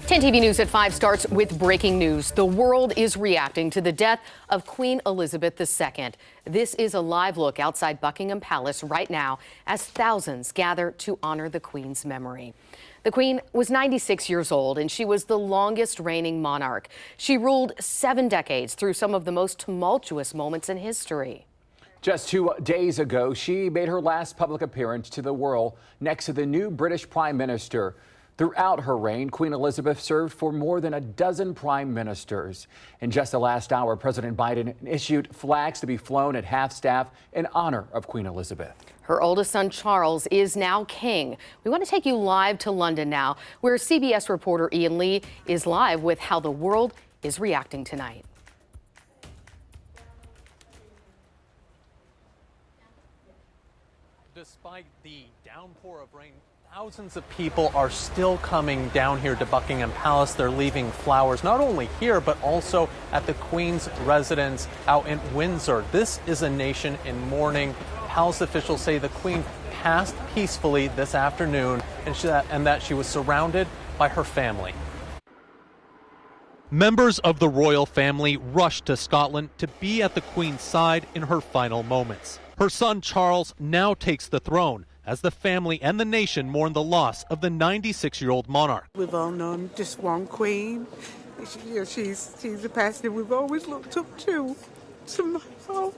10 TV News at 5 starts with breaking news. The world is reacting to the death of Queen Elizabeth II. This is a live look outside Buckingham Palace right now as thousands gather to honor the Queen's memory. The Queen was 96 years old and she was the longest reigning monarch. She ruled 7 decades through some of the most tumultuous moments in history. Just 2 days ago, she made her last public appearance to the world next to the new British Prime Minister. Throughout her reign, Queen Elizabeth served for more than a dozen prime ministers. In just the last hour, President Biden issued flags to be flown at half-staff in honor of Queen Elizabeth. Her oldest son, Charles, is now king. We want to take you live to London now, where CBS reporter Ian Lee is live with how the world is reacting tonight. Despite the downpour of rain, thousands of people are still coming down here to Buckingham Palace. They're leaving flowers not only here, but also at the Queen's residence out in Windsor. This is a nation in mourning. Palace officials say the Queen passed peacefully this afternoon and that she was surrounded by her family. Members of the royal family rushed to Scotland to be at the Queen's side in her final moments. Her son Charles now takes the throne as the family and the nation mourn the loss of the 96-year-old monarch. We've all known just one queen. She's the person we've always looked up to. Somehow,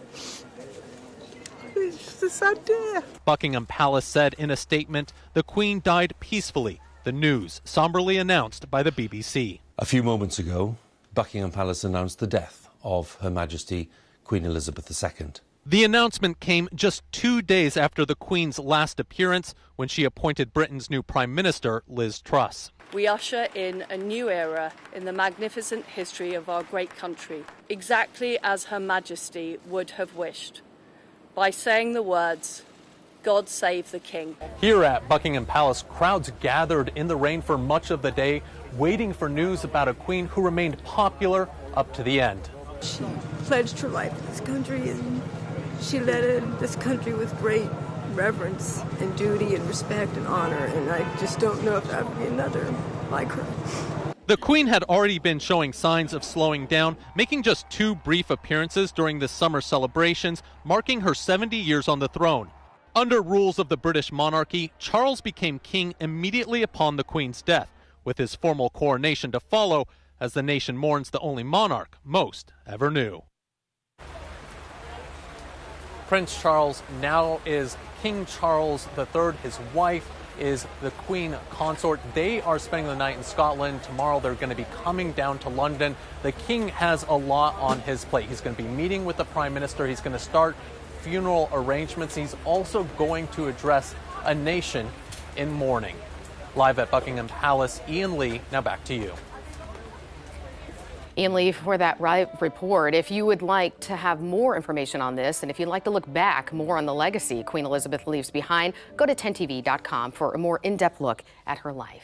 it's a sad day. Buckingham Palace said in a statement, the Queen died peacefully. The news somberly announced by the BBC. A few moments ago, Buckingham Palace announced the death of Her Majesty Queen Elizabeth II. The announcement came just 2 days after the Queen's last appearance when she appointed Britain's new Prime Minister, Liz Truss. We usher in a new era in the magnificent history of our great country, exactly as Her Majesty would have wished, by saying the words, "God save the King." Here at Buckingham Palace, crowds gathered in the rain for much of the day, waiting for news about a queen who remained popular up to the end. She pledged her life to this country, and she led this country with great reverence and duty and respect and honor, and I just don't know if there will be another like her. The Queen had already been showing signs of slowing down, making just 2 brief appearances during the summer celebrations, marking her 70 years on the throne. Under rules of the British monarchy, Charles became king immediately upon the Queen's death, with his formal coronation to follow as the nation mourns the only monarch most ever knew. Prince Charles now is King Charles III. His wife is the Queen Consort. They are spending the night in Scotland. Tomorrow they're going to be coming down to London. The King has a lot on his plate. He's going to be meeting with the Prime Minister. He's going to start funeral arrangements. He's also going to address a nation in mourning. Live at Buckingham Palace, Ian Lee, now back to you. Ian Lee for that report. If you would like to have more information on this, and if you'd like to look back more on the legacy Queen Elizabeth leaves behind, go to 10tv.com for a more in-depth look at her life.